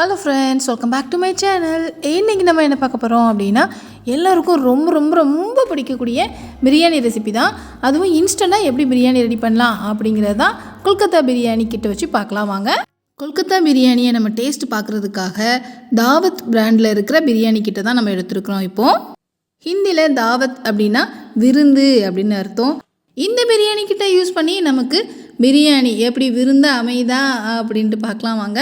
Hello friends, welcome back to my channel. இன்றைக்கி நம்ம என்ன பார்க்க போகிறோம் அப்படின்னா, எல்லாருக்கும் ரொம்ப ரொம்ப ரொம்ப பிடிக்கக்கூடிய பிரியாணி ரெசிபி தான். அதுவும் இன்ஸ்டண்ட்டாக எப்படி பிரியாணி ரெடி பண்ணலாம் அப்படிங்கிறது தான் கொல்கத்தா பிரியாணி கிட்ட வச்சு பார்க்கலாம் வாங்க. கொல்கத்தா பிரியாணியை நம்ம டேஸ்ட் பார்க்குறதுக்காக தாவத் பிராண்டில் இருக்கிற பிரியாணி கிட்ட தான் நம்ம எடுத்துருக்குறோம். இப்போது ஹிந்தியில் தாவத் அப்படின்னா விருந்து அப்படின்னு அர்த்தம். இந்த பிரியாணி கிட்ட யூஸ் பண்ணி நமக்கு பிரியாணி எப்படி விருந்து அமைதா அப்படின்ட்டு பார்க்கலாம் வாங்க.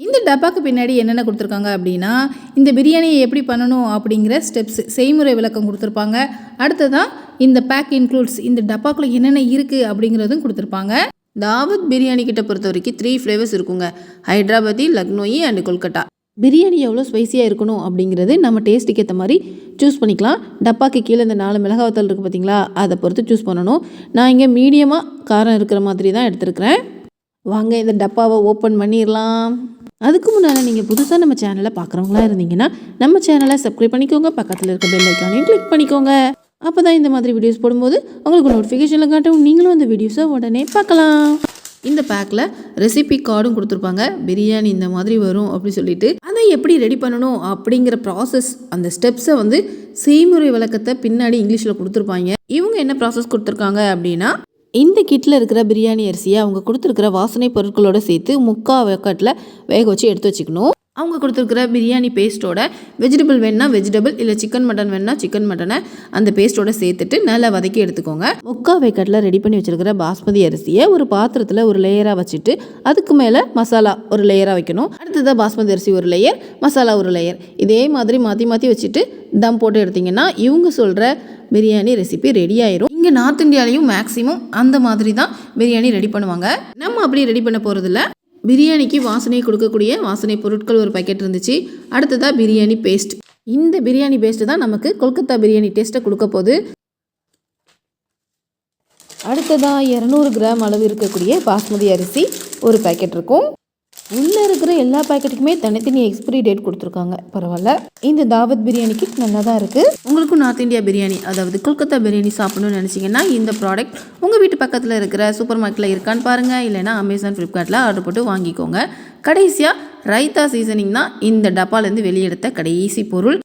இந்த டப்பாக்கு பின்னாடி என்னென்ன கொடுத்துருக்காங்க அப்படின்னா, இந்த பிரியாணியை எப்படி பண்ணணும் அப்படிங்கிற ஸ்டெப்ஸ் செய்முறை விளக்கம் கொடுத்துருப்பாங்க. அடுத்ததான் இந்த பேக் இன்க்ளூட்ஸ், இந்த டப்பாக்குள்ளே என்னென்ன இருக்குது அப்படிங்கிறதும் கொடுத்துருப்பாங்க. தாவத் பிரியாணி கிட்ட பொறுத்த வரைக்கும் 3 ஃப்ளேவர்ஸ் இருக்குங்க. ஹைதராபாதி, லக்னோயி அண்ட் கொல்கட்டா. பிரியாணி எவ்வளோ ஸ்பைஸியாக இருக்கணும் அப்படிங்கிறது நம்ம டேஸ்ட்டுக்கு ஏற்ற மாதிரி சூஸ் பண்ணிக்கலாம். டப்பாக்கு கீழே இந்த 4 மிளகாவத்தல் இருக்குது பார்த்தீங்களா, அதை பொறுத்து சூஸ் பண்ணணும். நான் இங்கே மீடியமாக காரம் இருக்கிற மாதிரி தான் எடுத்துருக்கிறேன். வாங்க இந்த டப்பாவை ஓப்பன் பண்ணிடலாம். அதுக்கு முன்னால் நீங்கள் புதுசாக நம்ம சேனலை பார்க்குறவங்களா இருந்தீங்கன்னா நம்ம சேனலை சப்ஸ்கிரைப் பண்ணிக்கோங்க. பக்கத்தில் இருக்க பெல் ஐக்கானையும் கிளிக் பண்ணிக்கோங்க. அப்போ தான் இந்த மாதிரி வீடியோஸ் போடும்போது உங்களுக்கு நோட்டிஃபிகேஷனில் காட்டும், நீங்களும் அந்த வீடியோஸை உடனே பார்க்கலாம். இந்த பேக்கில் ரெசிபி கார்டும் கொடுத்துருப்பாங்க. பிரியாணி இந்த மாதிரி வரும் அப்படி சொல்லிட்டு அதை எப்படி ரெடி பண்ணணும் அப்படிங்கிற ப்ராசஸ், அந்த ஸ்டெப்ஸை செய்முறை விளக்கத்தை பின்னாடி இங்கிலீஷில் கொடுத்துருப்பாங்க. இவங்க என்ன ப்ராசஸ் கொடுத்துருக்காங்க அப்படின்னா, இந்த கிட்டில் இருக்கிற பிரியாணி அரிசியை அவங்க கொடுத்துருக்கிற வாசனை பொருட்களோடு சேர்த்து 3/4 வேக்காட்டில் வேக வச்சு எடுத்து வச்சுக்கணும். அவங்க கொடுத்துருக்கிற பிரியாணி பேஸ்ட்டோட வெஜிடபிள் வேணுன்னா வெஜிடபிள், இல்லை சிக்கன் மட்டன் வேணுன்னா சிக்கன் மட்டனை அந்த பேஸ்ட்டோட சேர்த்துட்டு நல்லா வதக்கி எடுத்துக்கோங்க. 3/4 வேக்காட்டில் ரெடி பண்ணி வச்சுருக்கிற பாஸ்மதி அரிசியை ஒரு பாத்திரத்தில் ஒரு லேயராக வச்சுட்டு அதுக்கு மேலே மசாலா ஒரு லேயராக வைக்கணும். அடுத்ததாக பாஸ்மதி அரிசி ஒரு லேயர், மசாலா ஒரு லேயர், இதே மாதிரி மாற்றி மாற்றி வச்சுட்டு தம் போட்டு எடுத்திங்கன்னா இவங்க சொல்கிற பிரியாணி ரெசிபி ரெடி ஆயிரும். இங்கே நார்த் இந்தியாலையும் மேக்ஸிமம் அந்த மாதிரி தான் பிரியாணி ரெடி பண்ணுவாங்க. நம்ம அப்படி ரெடி பண்ண போகிறதில்ல. பிரியாணிக்கு வாசனை கொடுக்கக்கூடிய வாசனை பொருட்கள் ஒரு பாக்கெட் இருந்துச்சு. அடுத்ததாக பிரியாணி பேஸ்ட். இந்த பிரியாணி பேஸ்ட்டு தான் நமக்கு கொல்கத்தா பிரியாணி டேஸ்ட்டை கொடுக்க போகுது. அடுத்ததாக 200 கிராம் அளவு இருக்கக்கூடிய பாஸ்மதி அரிசி ஒரு பாக்கெட் இருக்கும். உள்ளே இருக்கிற எல்லா பேக்கெட்டுக்குமே தனித்தனி எக்ஸ்பிரி டேட் கொடுத்துருக்காங்க. பரவாயில்ல, இந்த தாவத் பிரியாணி கிட் நல்லா தான் இருக்குது. உங்களுக்கும் நார்த் இந்தியா பிரியாணி, அதாவது கொல்கத்தா பிரியாணி சாப்பிடணும்னு நினச்சிங்கன்னா இந்த ப்ராடக்ட் உங்கள் வீட்டு பக்கத்தில் இருக்கிற சூப்பர் மார்க்கெட்டில் இருக்கான்னு பாருங்கள். இல்லைனா அமேசான், ஃப்ளிப்கார்ட்டில் ஆர்டர் போட்டு வாங்கிக்கோங்க. கடைசியாக ரைத்தா சீசனிங் தான் இந்த டப்பாலேருந்து வெளியெடுத்த கடைசி பொருள்.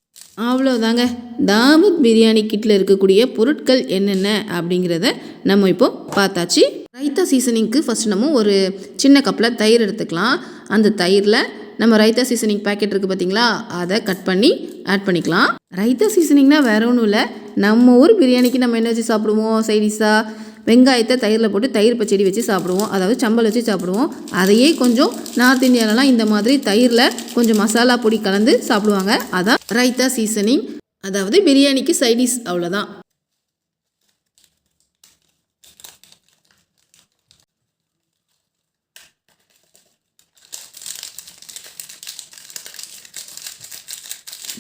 அவ்வளோதாங்க. தாவத் பிரியாணி கிட்டில் இருக்கக்கூடிய பொருட்கள் என்னென்ன அப்படிங்கிறத நம்ம இப்போ பார்த்தாச்சு. ரைத்தா சீசனிங்க்கு ஃபஸ்ட் நம்ம ஒரு சின்ன கப்பில் தயிர் எடுத்துக்கலாம். அந்த தயிரில் நம்ம ரைத்தா சீசனிங் பேக்கெட் இருக்குது பார்த்தீங்களா, அதை கட் பண்ணி ஆட் பண்ணிக்கலாம். ரைத்தா சீசனிங்னா வேற ஒன்றும் இல்லை, நம்ம ஊர் பிரியாணிக்கு நம்ம என்ன வச்சு சாப்பிடுவோம், சைடிஷாக வெங்காயத்தை தயிரில் போட்டு தயிர் பச்சடி வச்சு சாப்பிடுவோம், அதாவது சம்பல் வச்சு சாப்பிடுவோம். அதையே கொஞ்சம் நார்த் இந்தியாவிலலாம் இந்த மாதிரி தயிரில் கொஞ்சம் மசாலா பொடி கலந்து சாப்பிடுவாங்க. அதான் ரைத்தா சீசனிங், அதாவது பிரியாணிக்கு சைடிஷ். அவ்வளோதான்.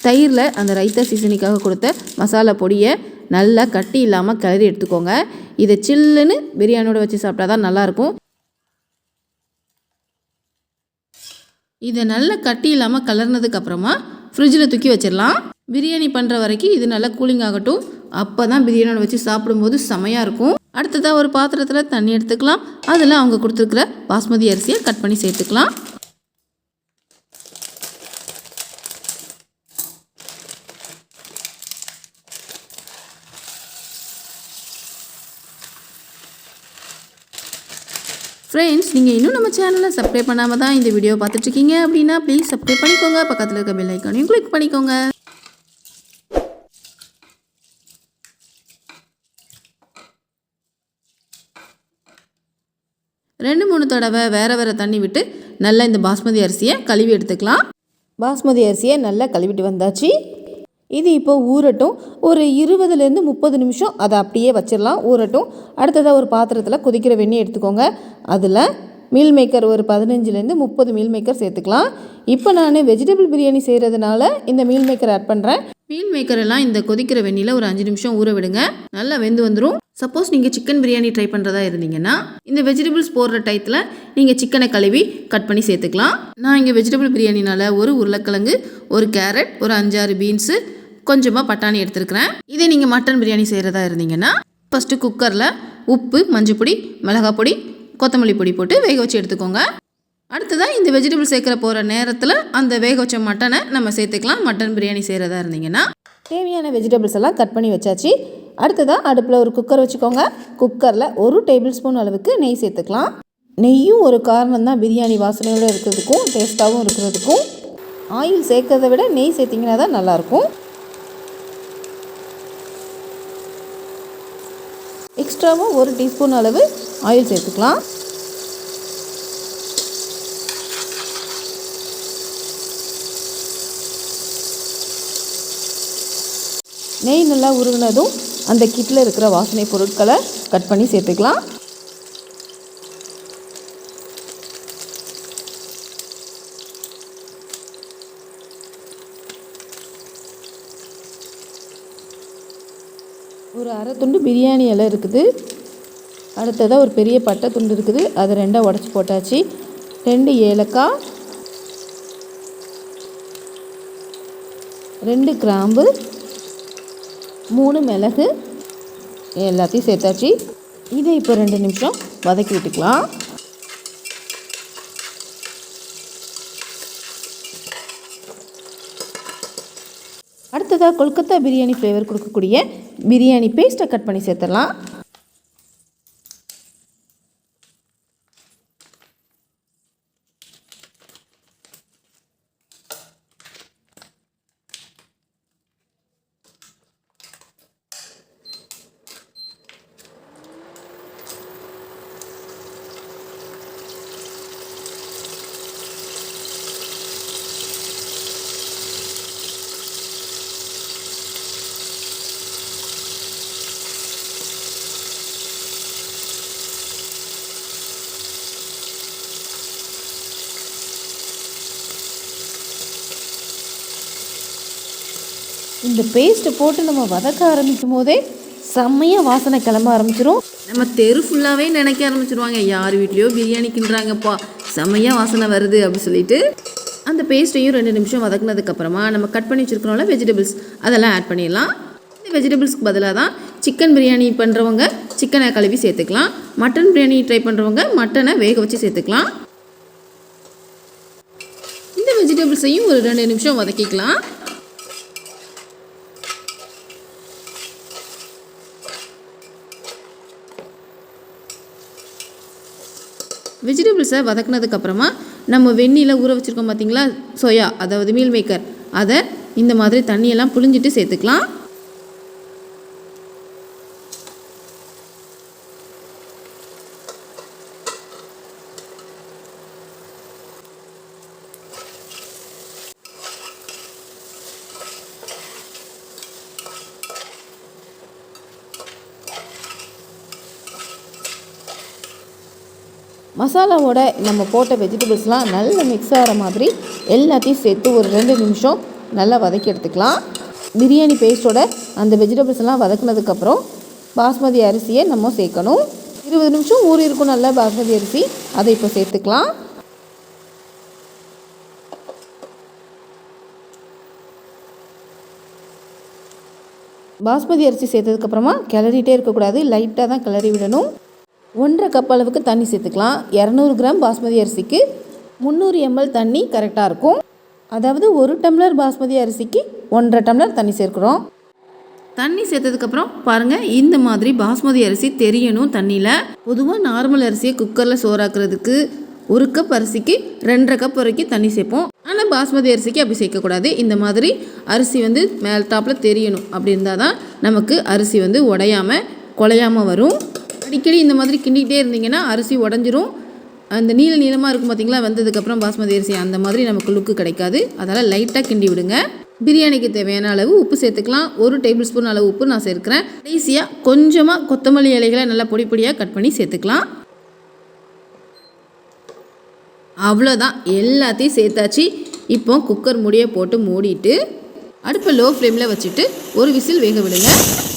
தயிரில் அந்த ரைத்தா சீசனிக்காக கொடுத்த மசாலா பொடியை நல்லா கட்டி இல்லாமல் கிளறி எடுத்துக்கோங்க. இதை சில்லுன்னு பிரியாணியோட வச்சு சாப்பிட்டா தான் நல்லாயிருக்கும். இதை நல்லா கட்டி இல்லாமல் கலர்னதுக்கப்புறமா ஃப்ரிட்ஜில் தூக்கி வச்சிடலாம். பிரியாணி பண்ணுற வரைக்கும் இது நல்லா கூலிங் ஆகட்டும். அப்போ தான் பிரியாணியோட வச்சு சாப்பிடும்போது செமையாக இருக்கும். அடுத்ததாக ஒரு பாத்திரத்தில் தண்ணி எடுத்துக்கலாம். அதில் அவங்க கொடுத்துருக்குற பாஸ்மதி அரிசியை கட் பண்ணி சேர்த்துக்கலாம். ஃப்ரெண்ட்ஸ், நீங்கள் இன்னும் நம்ம சேனலை சப்ஸ்கிரைப் பண்ணாமல் தான் இந்த வீடியோ பார்த்துட்ருக்கீங்க அப்படின்னா ப்ளீஸ் சப்ஸ்கிரைப் பண்ணிக்கோங்க. பக்கத்தில் இருக்க பெல் ஐக்கானையும் கிளிக் பண்ணிக்கோங்க. ரெண்டு 3 தடவை வேறு தண்ணி விட்டு நல்லா இந்த பாஸ்மதி அரிசியை கழுவி எடுத்துக்கலாம். பாஸ்மதி அரிசியை நல்லா கழுவிட்டு வந்தாச்சு. இது இப்போ ஊறட்டும். ஒரு 20லேருந்து 30 நிமிஷம் அதை அப்படியே வச்சிடலாம், ஊறட்டும். அடுத்ததாக ஒரு பாத்திரத்தில் கொதிக்கிற வெண்ணெய் எடுத்துக்கோங்க. அதில் மீல் மேக்கர் ஒரு 15லேருந்து 30 மீல் மேக்கர் சேர்த்துக்கலாம். இப்போ நான் வெஜிடபிள் பிரியாணி செய்கிறதுனால இந்த மீல் மேக்கர் ஆட் பண்ணுறேன். மீல் மேக்கர் எல்லாம் இந்த கொதிக்கிற வெந்நியில் ஒரு 5 நிமிஷம் ஊற விடுங்க. நல்லா வெந்து வந்துடும். சப்போஸ் நீங்கள் சிக்கன் பிரியாணி ட்ரை பண்ணுறதா இருந்தீங்கன்னா இந்த வெஜிடபிள்ஸ் போடுற டயத்தில் நீங்கள் சிக்கனை கழுவி கட் பண்ணி சேர்த்துக்கலாம். நான் இங்கே வெஜிடபிள் பிரியாணினால் ஒரு உருளைக்கிழங்கு, ஒரு கேரட், ஒரு 5-6 பீன்ஸு, கொஞ்சமாக பட்டாணி எடுத்துருக்கிறேன். இதே நீங்கள் மட்டன் பிரியாணி செய்கிறதா இருந்தீங்கன்னா ஃபஸ்ட்டு குக்கரில் உப்பு, மஞ்சள் பொடி, மிளகாய் பொடி, கொத்தமல்லி பொடி போட்டு வேக வச்சு எடுத்துக்கோங்க. அடுத்ததாக இந்த வெஜிடபிள் சேர்க்குற போகிற நேரத்தில் அந்த வேக வச்ச மட்டனை நம்ம சேர்த்துக்கலாம். மட்டன் பிரியாணி செய்கிறதா இருந்தீங்கன்னா தேவையான வெஜிடபிள்ஸ் எல்லாம் கட் பண்ணி வச்சாச்சு. அடுத்ததாக அடுப்பில் ஒரு குக்கர் வச்சுக்கோங்க. குக்கரில் 1 டேபிள் ஸ்பூன் அளவுக்கு நெய் சேர்த்துக்கலாம். நெய்யும் ஒரு காரணம் தான் பிரியாணி வாசனையோடு இருக்கிறதுக்கும் டேஸ்ட்டாகவும் இருக்கிறதுக்கும். ஆயில் சேர்க்கறத விட நெய் சேர்த்திங்கன்னா தான் நல்லாயிருக்கும். எக்ஸ்ட்ராவும் 1 டீஸ்பூன் அளவு ஆயில் சேர்த்துக்கலாம். நெய் நல்லா உருகினதும் அந்த கிட்டில் இருக்கிற வாசனை பொருட்களை கட் பண்ணி சேர்த்துக்கலாம். ஒரு அரை துண்டு பிரியாணி இலை இருக்குது. அடுத்ததாக ஒரு பெரிய பட்டை துண்டு இருக்குது. அதை 2 உடச்சி போட்டாச்சு. 2 ஏலக்காய், 2 கிராம்பு, 3 மிளகு எல்லாத்தையும் சேர்த்தாச்சு. இதை இப்போ 2 நிமிஷம் வதக்கி விட்டுக்கலாம். அடுத்ததாக கொல்கத்தா பிரியாணி ஃப்ளேவர் கொடுக்கக்கூடிய பிரியாணி பேஸ்ட்டை கட் பண்ணி சேர்த்துடலாம். இந்த பேஸ்ட்டை போட்டு நம்ம வதக்க ஆரம்பிக்கும் போதே செம்மையாக வாசனை கிளம்ப ஆரம்பிச்சிடும். நம்ம தெரு ஃபுல்லாகவே நினைக்க ஆரம்பிச்சிருவாங்க, யார் வீட்லேயோ பிரியாணி கிண்டுறாங்கப்பா, செம்மையாக வாசனை வருது அப்படி சொல்லிட்டு. அந்த பேஸ்ட்டையும் 2 நிமிஷம் வதக்குனதுக்கப்புறமா நம்ம கட் பண்ணி வச்சுருக்கோம்ல வெஜிடபிள்ஸ், அதெல்லாம் ஆட் பண்ணிடலாம். இந்த வெஜிடபிள்ஸ்க்கு பதிலாக தான் சிக்கன் பிரியாணி பண்ணுறவங்க சிக்கனை கழுவி சேர்த்துக்கலாம். மட்டன் பிரியாணி ட்ரை பண்ணுறவங்க மட்டனை வேக வச்சு சேர்த்துக்கலாம். இந்த வெஜிடபிள்ஸையும் ஒரு 2 நிமிஷம் வதக்கிக்கலாம். வெஜிடபிள்ஸை வதக்குனதுக்கப்புறமா நம்ம வெந்நியில் ஊற வச்சுருக்கோம் பார்த்திங்களா, சோயா, அதாவது மீல் மேக்கர், அதை இந்த மாதிரி தண்ணியெல்லாம் புழிஞ்சிட்டு சேர்த்துக்கலாம். மசாலாவோட நம்ம போட்ட வெஜிடபிள்ஸ்லாம் நல்லா மிக்ஸ் ஆகிற மாதிரி எல்லாத்தையும் சேர்த்து ஒரு 2 நிமிஷம் நல்லா வதக்கி எடுத்துக்கலாம். பிரியாணி பேஸ்ட்டோட அந்த வெஜிடபிள்ஸ் எல்லாம் வதக்குனதுக்கப்புறம் பாஸ்மதி அரிசியை நம்ம சேர்க்கணும். 20 நிமிஷம் ஊறி இருக்கும் நல்லா பாஸ்மதி அரிசி, அதை இப்போ சேர்த்துக்கலாம். பாஸ்மதி அரிசி சேர்த்ததுக்கப்புறமா கிளறிட்டே இருக்கக்கூடாது, லைட்டாக தான் கிளறி விடணும். 1.5 கப் அளவுக்கு தண்ணி சேர்த்துக்கலாம். 200 கிராம் பாஸ்மதி அரிசிக்கு 300 ml தண்ணி கரெக்டாக இருக்கும். அதாவது 1 டம்ளர் பாஸ்மதி அரிசிக்கு 1.5 டம்ளர் தண்ணி சேர்க்குறோம். தண்ணி சேர்த்ததுக்கப்புறம் பாருங்கள், இந்த மாதிரி பாஸ்மதி அரிசி தெரியணும் தண்ணியில். பொதுவாக நார்மல் அரிசியை குக்கரில் சோறாக்குறதுக்கு 1 கப் அரிசிக்கு 2.5 கப் வரைக்கும் தண்ணி சேர்ப்போம். ஆனால் பாஸ்மதி அரிசிக்கு அப்படி சேர்க்கக்கூடாது. இந்த மாதிரி அரிசி மேல் டாப்பில் தெரியணும். அப்படி இருந்தால் தான் நமக்கு அரிசி உடையாமல் குலையாமல் வரும். அடிக்கடி இந்த மாதிரி கிண்டிகிட்டே இருந்தீங்கன்னா அரிசி உடஞ்சிரும். அந்த நீளமாக இருக்கும் பார்த்திங்களா, வந்ததுக்கப்புறம் பாஸ்மதி அரிசி அந்த மாதிரி நமக்கு லுக்கு கிடைக்காது. அதனால் லைட்டாக கிண்டி விடுங்க. பிரியாணிக்கு தேவையான அளவு உப்பு சேர்த்துக்கலாம். 1 டேபிள் ஸ்பூன் அளவு உப்பு நான் சேர்க்குறேன். கடைசியாக கொஞ்சமாக கொத்தமல்லி இலைகளை நல்லா பொடி பொடியாக கட் பண்ணி சேர்த்துக்கலாம். அவ்வளோதான், எல்லாத்தையும் சேர்த்தாச்சு. இப்போ குக்கர் மூடியை போட்டு மூடிட்டு அடுப்பை லோ ஃப்ளேமில் வச்சுட்டு ஒரு விசில் வேக விடுங்க.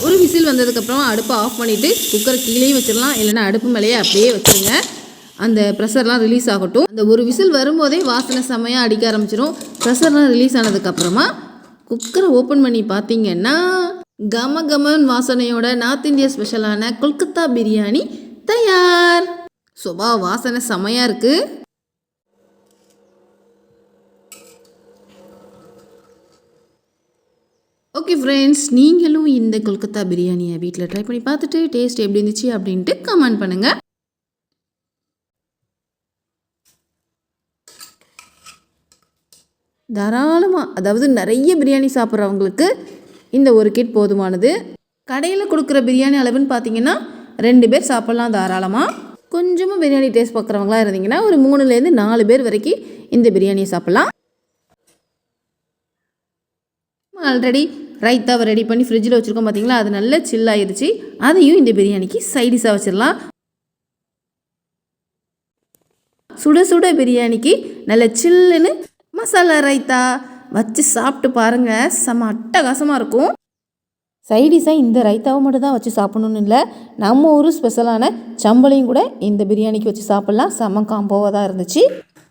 ஒரு விசில் வந்ததுக்கப்புறம் அடுப்பை ஆஃப் பண்ணிவிட்டு குக்கரை கீழேயும் வச்சிடலாம், இல்லைனா அடுப்பு மேலேயே அப்படியே வச்சுருங்க. அந்த ப்ரெஷர்லாம் ரிலீஸ் ஆகட்டும். அந்த ஒரு விசில் வரும்போதே வாசனை செம்மையாக அடிக்க ஆரம்பிச்சிடும். ப்ரெஷர்லாம் ரிலீஸ் ஆனதுக்கப்புறமா குக்கரை ஓப்பன் பண்ணி பார்த்தீங்கன்னா கம கமன் வாசனையோட நார்த் இந்தியா ஸ்பெஷலான கொல்கத்தா பிரியாணி தயார். சுபா வாசனை செம்மையாக இருக்குது. ஓகே ஃப்ரெண்ட்ஸ், நீங்களும் இந்த கொல்கத்தா பிரியாணியை வீட்டில் ட்ரை பண்ணி பார்த்துட்டு டேஸ்ட் எப்படி இருந்துச்சு அப்படின்ட்டு கமெண்ட் பண்ணுங்கள். தாராளமாக, அதாவது நிறைய பிரியாணி சாப்பிட்றவங்களுக்கு இந்த ஒரு கிட் போதுமானது. கடையில் கொடுக்குற பிரியாணி அளவுன்னு பார்த்தீங்கன்னா 2 பேர் சாப்பிட்லாம் தாராளமாக. கொஞ்சமாக பிரியாணி டேஸ்ட் பார்க்குறவங்களா இருந்தீங்கன்னா ஒரு 3லேருந்து 4 பேர் வரைக்கும் இந்த பிரியாணியை சாப்பிட்லாம். ஆல்ரெடி ரைத்தாவை ரெடி பண்ணி ஃப்ரிட்ஜில் வச்சுருக்கோம் பார்த்தீங்களா, அது நல்லா சில் ஆயிடுச்சு. அதையும் இந்த பிரியாணிக்கு சைடிஷாக வச்சிடலாம். சுட சுட பிரியாணிக்கு நல்ல சில்லுன்னு மசாலா ரைத்தா வச்சு சாப்பிட்டு பாருங்கள், செம்ம அட்டகாசமாக இருக்கும். சைடிஷாக இந்த ரைத்தாவை மட்டும் தான் வச்சு சாப்பிடணுன்னு இல்லை, நம்ம ஒரு ஸ்பெஷலான சம்பளையும் கூட இந்த பிரியாணிக்கு வச்சு சாப்பிட்லாம். செம்ம காம்போவாக தான் இருந்துச்சு.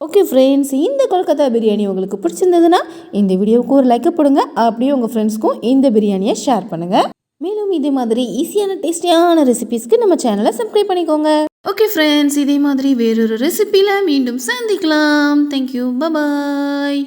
ஓகே ஃப்ரெண்ட்ஸ், இந்த கொல்கத்தா பிரியாணி உங்களுக்கு பிடிச்சிருந்ததுன்னா இந்த வீடியோவுக்கு ஒரு லைக் போடுங்க. அப்படியே உங்கள் ஃப்ரெண்ட்ஸ்க்கும் இந்த பிரியாணியை ஷேர் பண்ணுங்கள். மேலும் இதே மாதிரி ஈஸியான டேஸ்டியான ரெசிபீஸ்க்கு நம்ம சேனலை சப்ஸ்கிரைப் பண்ணிக்கோங்க. ஓகே ஃப்ரெண்ட்ஸ், இதே மாதிரி வேறொரு ரெசிபியில் மீண்டும் சந்திக்கலாம். தேங்க்யூ, பாய்.